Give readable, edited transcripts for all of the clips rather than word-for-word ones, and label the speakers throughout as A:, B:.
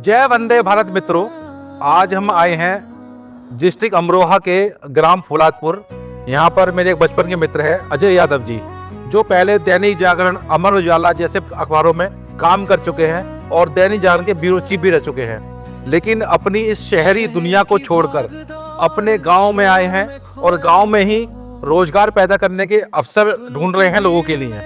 A: जय वंदे भारत मित्रों, आज हम आए हैं डिस्ट्रिक्ट अमरोहा के ग्राम फौलादपुर। यहाँ पर मेरे एक बचपन के मित्र हैं अजय यादव जी, जो पहले दैनिक जागरण, अमर उजाला जैसे अखबारों में काम कर चुके हैं और दैनिक जागरण के ब्यूरो चीफ भी रह चुके हैं, लेकिन अपनी इस शहरी दुनिया को छोड़कर अपने गांव में आए हैं और गांव में ही रोजगार पैदा करने के अवसर ढूंढ रहे हैं लोगों के लिए।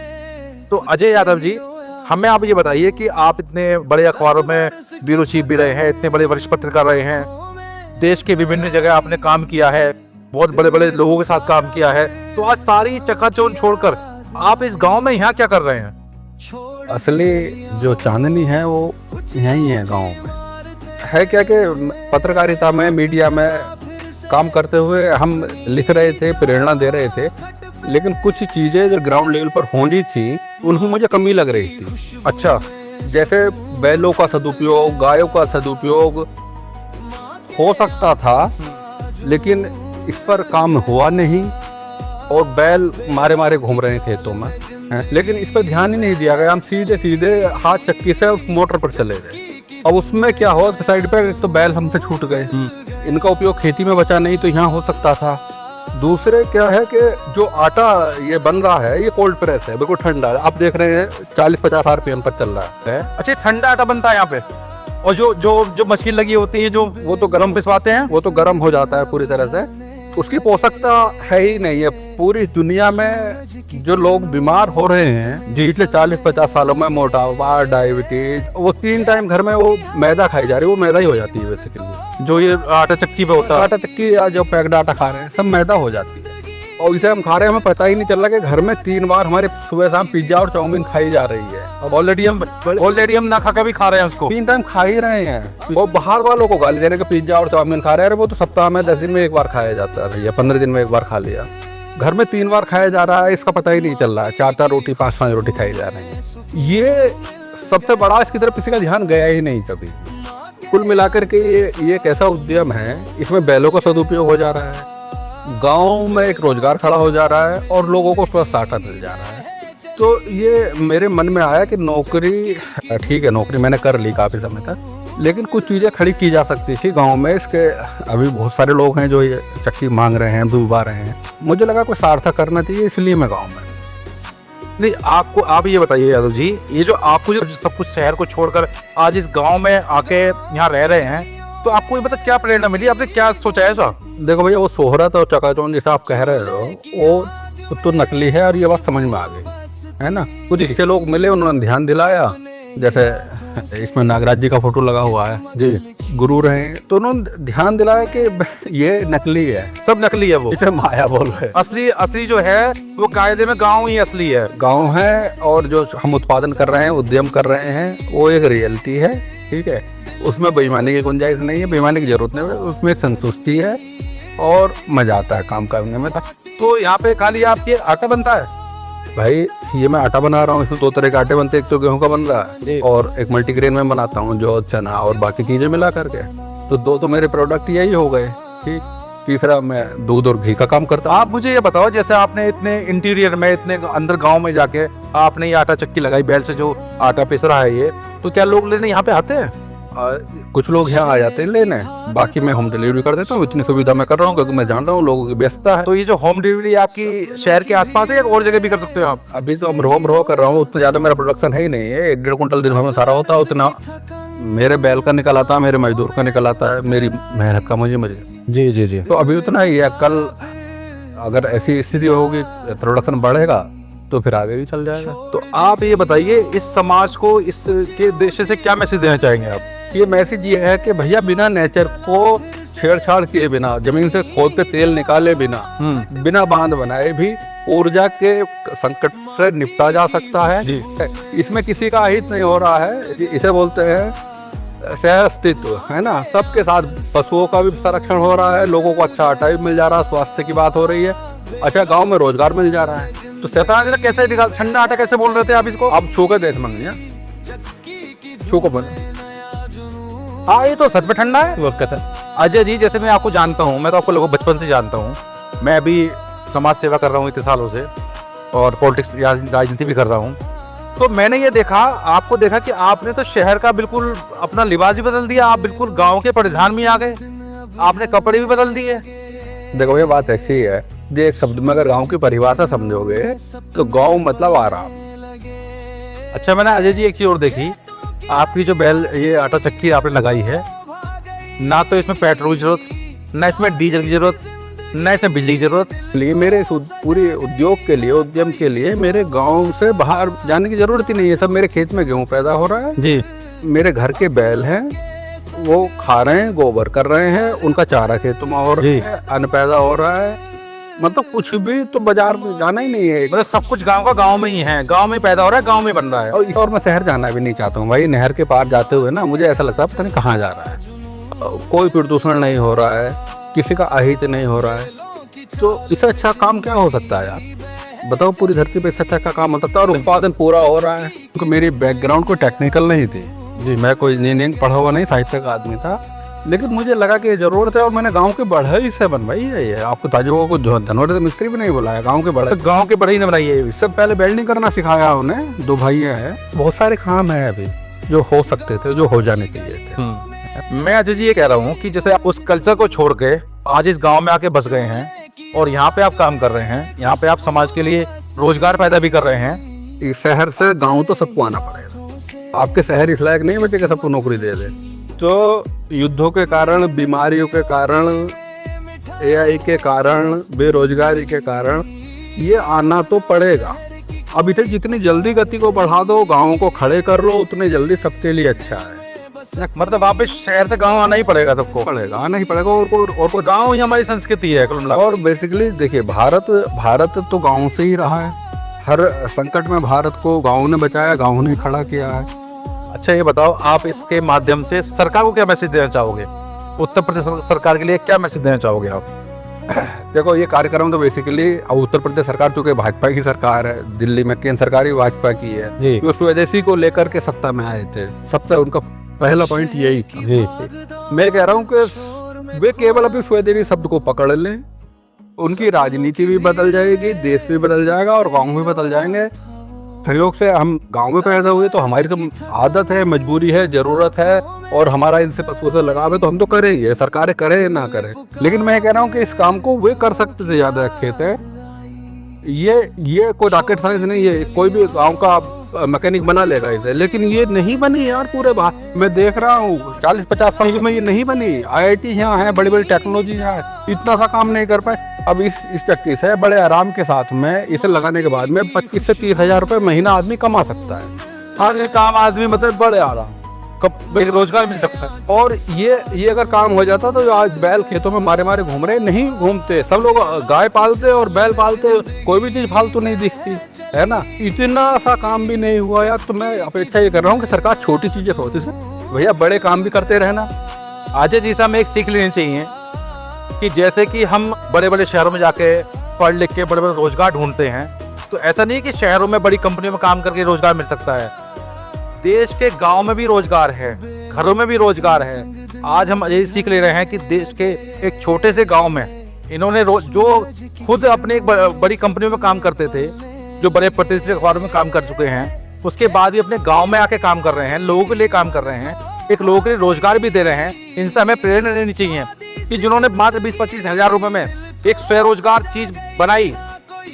A: तो अजय यादव जी, हमें आप ये बताइए कि आप इतने बड़े अखबारों में ब्यूरो चीफ भी रहे हैं, इतने बड़े वरिष्ठ पत्रकार रहे हैं, देश के विभिन्न जगह आपने काम किया है, बहुत बड़े बड़े लोगों के साथ काम किया है, तो आज सारी चकाचौंध छोड़कर आप इस गांव में यहाँ क्या कर रहे हैं?
B: असली जो चांदनी है वो यहीं है गांव में। है क्या कि पत्रकारिता में, मीडिया में काम करते हुए हम लिख रहे थे, प्रेरणा दे रहे थे, लेकिन कुछ चीज़ें जो ग्राउंड लेवल पर होनी थी उनमें मुझे कमी लग रही थी।
A: अच्छा,
B: जैसे बैलों का सदुपयोग, गायों का सदुपयोग हो सकता था, लेकिन इस पर काम हुआ नहीं और बैल मारे मारे घूम रहे थे खेतों में, लेकिन इस पर ध्यान ही नहीं दिया गया। हम सीधे सीधे हाथ चक्की से मोटर पर चले गए। अब उसमें क्या हुआ, साइड पे एक तो बैल हमसे छूट गए, इनका उपयोग खेती में बचा नहीं तो यहाँ हो सकता था। दूसरे क्या है कि जो आटा ये बन रहा है ये कोल्ड प्रेस है, बिल्कुल ठंडा है। आप देख रहे हैं 40-50 RPM पर चल रहा है।
A: अच्छा, ठंडा आटा बनता है यहाँ पे, और जो जो जो मशीन लगी होती है, जो वो तो गर्म पिसवाते हैं,
B: वो तो गर्म हो जाता है पूरी तरह से। उसकी पोषकता है ही नहीं है। पूरी दुनिया में जो लोग बीमार हो रहे हैं पिछले 40-50 सालों में, मोटापा, डायबिटीज, वो 3 टाइम घर में वो मैदा खाई जा रही है, वो मैदा ही हो जाती है बेसिकली।
A: जो ये आटा चक्की पे होता है,
B: आटा चक्की या जो पैक्ड आटा खा रहे हैं सब मैदा हो जाती है, और इसे हम खा रहे हैं, हमें पता ही नहीं चल रहा कि घर में 3 बार हमारे सुबह शाम पिज्जा और चाउमीन खाई जा रही है।
A: ऑलरेडी हम ना खा के भी खा रहे हैं उसको,
B: 3 टाइम खा ही रहे हैं। और बाहर वालों को गाली देने के पिज्जा और चाउमीन खा रहे हैं, वो तो सप्ताह में 10 दिन में एक बार खाया जाता है भैया, 15 दिन में एक बार खा लिया। घर में 3 बार खाया जा रहा है, इसका पता ही नहीं चल रहा है। 4-4 रोटी, 5-5 रोटी खाई जा रही है। ये सबसे बड़ा, इसकी तरफ किसी का ध्यान गया ही नहीं कभी। कुल मिलाकर के ये एक ऐसा उद्यम है, इसमें बैलों का सदुपयोग हो जा रहा है, गांव में एक रोजगार खड़ा हो जा रहा है और लोगों को स्वस्थ आटा मिल जा रहा है। तो ये मेरे मन में आया कि नौकरी, ठीक है नौकरी मैंने कर ली काफ़ी समय तक, लेकिन कुछ चीज़ें खड़ी की जा सकती थी गांव में। इसके अभी बहुत सारे लोग हैं जो ये चक्की मांग रहे हैं, डूबा रहे हैं। मुझे लगा कुछ सार्थक करना चाहिए, इसलिए मैं गाँव में।
A: नहीं, आप ये बताइए यादव जी, ये जो आपको जो सब कुछ शहर को छोड़कर आज इस गाँव में आके यहाँ रह रहे हैं, तो आपको ये क्या प्रेरणा मिली? आपने क्या सोचा है ऐसा?
B: देखो भैया, वो शोहरत और चकाचौंध जैसा आप कह रहे हो, वो तो नकली है और ये बात समझ में आ गई है ना। कुछ अच्छे लोग मिले, उन्होंने ध्यान दिलाया, जैसे इसमें नागराज जी का फोटो लगा हुआ है जी, गुरु रहे, तो उन्होंने ध्यान दिलाया कि ये नकली है,
A: सब नकली है, वो
B: इसे माया बोल रहे।
A: असली जो है वो कायदे में गाँव ही असली है,
B: गाँव है। और जो हम उत्पादन कर रहे हैं, उद्यम कर रहे हैं, वो एक रियलिटी है, ठीक है। उसमें बेईमानी की गुंजाइश नहीं है, बेईमानी की जरूरत नहीं है, उसमें संतुष्टि है और मजा आता है काम करने में।
A: तो यहाँ पे खाली आपके आटा बनता है?
B: भाई ये मैं आटा बना रहा हूँ, इसमें 2 तरह के आटे बनते हैं। एक तो गेहूं का बन रहा है और एक मल्टीग्रेन में बनाता हूँ, जो चना और बाकी चीजें मिला करके। तो 2 तो मेरे प्रोडक्ट यही हो गए, ठीक। तीसरा मैं दूध और घी का काम करता हूँ।
A: आप मुझे ये बताओ, जैसे आपने इतने इंटीरियर में, इतने अंदर गाँव में जाके आपने ये आटा चक्की लगाई, बैल से जो आटा पिस रहा है ये, तो क्या लोग लेने यहाँ पे आते हैं?
B: कुछ लोग यहाँ आ जाते हैं लेने, बाकी मैं होम डिलीवरी कर देता हूँ। इतनी सुविधा मैं कर रहा हूँ क्योंकि मैं जान रहा हूँ लोगों की व्यस्तता है।
A: तो ये जो होम डिलीवरी आपकी शहर के आसपास है या और जगह भी कर सकते हो आप?
B: अभी तो अमरोहा कर रहा हूँ, उतना ज़्यादा मेरा प्रोडक्शन है ही नहीं है। 1-1.5 कुंटल दिन भर में सारा होता है, उतना मेरे बैल का निकल आता है, मेरे मजदूर का निकल आता है, मेरी मेहनत का मुझे
A: जी जी जी।
B: तो अभी उतना ही है। कल अगर ऐसी स्थिति होगी, प्रोडक्शन बढ़ेगा तो फिर आगे भी चल जाएगा।
A: तो आप ये बताइए, इस समाज को इसके उद्देश्य से क्या मैसेज देना चाहेंगे आप?
B: ये मैसेज ये है कि भैया बिना नेचर को छेड़छाड़ किए बिना, जमीन से खोद के तेल निकाले बिना, बिना बांध बनाए भी ऊर्जा के संकट से निपटा जा सकता है जी। इसमें किसी का हित नहीं हो रहा है, इसे बोलते हैं सह अस्तित्व, है ना। सबके साथ पशुओं का भी संरक्षण हो रहा है, लोगों को अच्छा आटा भी मिल जा रहा है, स्वास्थ्य की बात हो रही है, अच्छा गाँव में रोजगार मिल जा रहा है।
A: तो शैतान कैसे निकाल, ठंडा आटा कैसे बोल रहे थे आप इसको?
B: अब छू के देख मंगिया, छू को बन।
A: हाँ, ये तो सच में ठंडा है वक्त है। अजय जी, जैसे मैं आपको जानता हूँ, मैं तो आपको लगभग बचपन से जानता हूँ, मैं अभी समाज सेवा कर रहा हूँ इतने सालों से, और पॉलिटिक्स या राजनीति भी कर रहा हूँ। तो मैंने ये देखा, आपको देखा कि आपने तो शहर का बिल्कुल अपना लिबास ही बदल दिया, आप बिल्कुल गांव के परिधान में आ गए, आपने कपड़े भी बदल दिए।
B: देखो ये बात ऐसी है, जो एक शब्द में अगर गांव की परिभाषा समझोगे तो गांव मतलब आराम।
A: अच्छा, मैंने अजय जी एक चीज और देखी, आपकी जो बैल ये आटा चक्की आपने लगाई है, ना तो इसमें पेट्रोल की जरूरत, ना इसमें डीजल की जरूरत, ना इसमें बिजली की जरूरत।
B: इसलिए मेरे इस पूरी उद्योग के लिए, उद्यम के लिए मेरे गांव से बाहर जाने की जरूरत ही नहीं है। सब मेरे खेत में गेहूं पैदा हो रहा है
A: जी,
B: मेरे घर के बैल हैं, वो खा रहे हैं, गोबर कर रहे हैं, उनका चारा खेतों में हो रहा है, अन्न पैदा हो रहा है। मतलब कुछ भी तो बाजार में जाना ही नहीं है।
A: मतलब सब कुछ गांव का गांव में ही है, गांव में पैदा हो रहा है, गांव में बन रहा है।
B: और मैं शहर जाना भी नहीं चाहता हूँ भाई। नहर के पार जाते हुए ना मुझे ऐसा लगता है पता नहीं कहाँ जा रहा है। कोई प्रदूषण नहीं हो रहा है, किसी का अहित नहीं हो रहा है, तो इससे अच्छा काम क्या हो सकता है यार? बताओ, पूरी धरती पे इससे अच्छा क्या काम हो सकता है? और उत्पादन पूरा हो रहा है। क्योंकि मेरी बैकग्राउंड कोई टेक्निकल नहीं थी जी, मैं कोई इंजीनियरिंग पढ़ा हुआ नहीं, साहित्य का आदमी था, लेकिन मुझे लगा कि जरूरत है और मैंने गांव के बढ़ई से बनवाई है ये। आपको ताजुर्बा को धनवड़ मिस्त्री भी नहीं बुलाया, गांव के बढ़ई,
A: गांव के बढ़ई ने बनाई है।
B: इससे पहले वेल्डिंग करना सिखाया उन्हें, 2 भैया हैं। बहुत सारे काम है अभी जो हो सकते थे, जो हो जाने के लिए थे।
A: मैं अजय जी ये कह रहा हूँ कि जैसे आप उस कल्चर को छोड़ के आज इस गांव में आके बस गए हैं और यहाँ पे आप काम कर रहे हैं, यहाँ पे आप समाज के लिए रोजगार पैदा भी कर रहे हैं।
B: इस शहर से गांव तो सबको आना पड़ेगा। आपके शहर इस लायक नहीं बचे कि सबको नौकरी दे दे। तो युद्धों के कारण, बीमारियों के कारण, एआई के कारण, बेरोजगारी के कारण ये आना तो पड़ेगा। अब इसे जितनी जल्दी गति को बढ़ा दो, गाँव को खड़े कर लो, उतनी जल्दी सबके लिए अच्छा है।
A: मतलब वापस शहर से गांव आना ही पड़ेगा, सबको
B: पड़ेगा, आना ही पड़ेगा। और
A: गांव ही हमारी संस्कृति है कुल मिलाकर।
B: और बेसिकली देखिए, भारत तो गांव से ही रहा है। हर संकट में भारत को गांव ने बचाया, गांव ने खड़ा किया है।
A: अच्छा ये बताओ, आप इसके माध्यम से सरकार को क्या मैसेज देना चाहोगे? उत्तर प्रदेश सरकार के लिए क्या मैसेज देना चाहोगे आप?
B: देखो, ये कार्यक्रम तो बेसिकली उत्तर प्रदेश सरकार, चूंकि भाजपा की सरकार है, दिल्ली में केंद्र सरकार भी भाजपा की है, वो स्वदेशी को लेकर के सत्ता में आए थे। सबसे उनका पहला पॉइंट यही था।
A: जी,
B: मैं कह रहा हूँ कि वे केवल अभी स्वदेशी शब्द को पकड़ लें, उनकी राजनीति भी बदल जाएगी, देश भी बदल जाएगा और गांव भी बदल जाएंगे। सहयोग से हम गांव में पैदा हुए तो हमारी तो आदत है, मजबूरी है, जरूरत है, और हमारा इनसे पशुओं से लगाव है, तो हम तो करेंगे, सरकारें करें ना करें। लेकिन मैं कह रहा हूँ कि इस काम को वे कर सकते थे, ज्यादा खेत है। ये कोई रॉकेट साइंस नहीं है, कोई भी गांव का मैकेनिक बना लेगा इसे। लेकिन ये नहीं बनी यार, पूरे मैं देख रहा हूँ 40-50 साल में ये नहीं बनी। IIT यहाँ है, बड़ी बड़ी टेक्नोलॉजी यहाँ है, इतना सा काम नहीं कर पाए। अब इस चक्की से बड़े आराम के साथ में इसे लगाने के बाद में 25 से 30 हजार रुपये महीना आदमी कमा सकता है।
A: हर काम आदमी मतलब बड़े आराम कब रोजगार मिल सकता है।
B: और ये अगर काम हो जाता तो आज बैल खेतों में मारे मारे घूम रहे नहीं घूमते। सब लोग गाय पालते और बैल पालते, कोई भी चीज फालतू नहीं दिखती है ना। इतना सा काम भी नहीं हुआ यार। तो मैं अपेक्षा ये कर रहा हूँ कि सरकार छोटी चीजें सोचे, भैया बड़े काम भी करते रहना।
A: अजय जी से हमें एक सीख लेनी चाहिए कि जैसे कि हम बड़े बड़े शहरों में जाके पढ़ लिख के बड़े बड़े रोजगार ढूंढते हैं, तो ऐसा नहीं कि शहरों में बड़ी कंपनियों में काम करके रोजगार मिल सकता है। देश के गांव में भी रोजगार है, घरों में भी रोजगार है। आज हम यही सीख ले रहे हैं कि देश के एक छोटे से गांव में इन्होंने जो खुद अपने एक बड़ी कंपनियों में काम करते थे, जो बड़े प्रतिष्ठित अखबारों में काम कर चुके हैं, उसके बाद भी अपने गांव में आके काम कर रहे हैं, लोगों के लिए काम कर रहे हैं, एक लोगों के लिए रोजगार भी दे रहे हैं। इनसे हमें प्रेरणा लेनी चाहिए कि जिन्होंने मात्र 20-25 हजार रुपए में एक स्वरोजगार चीज बनाई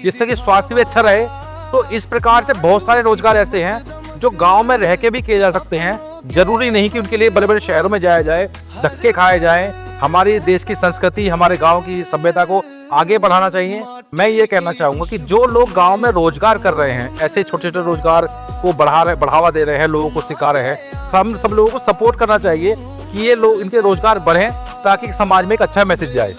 A: जिससे कि स्वास्थ्य भी अच्छा रहे। तो इस प्रकार से बहुत सारे रोजगार ऐसे हैं जो गांव में रह के भी किए जा सकते हैं। जरूरी नहीं कि उनके लिए बड़े बड़े शहरों में जाया जाए, धक्के खाए जाए। हमारी देश की संस्कृति, हमारे गांव की सभ्यता को आगे बढ़ाना चाहिए। मैं ये कहना चाहूंगा कि जो लोग गांव में रोजगार कर रहे हैं, ऐसे छोटे छोटे रोजगार को बढ़ावा दे रहे हैं, लोगों को सिखा रहे हैं, सब लोगों को सपोर्ट करना चाहिए कि ये लोग, इनके रोजगार बढ़ें ताकि समाज में एक अच्छा मैसेज जाए।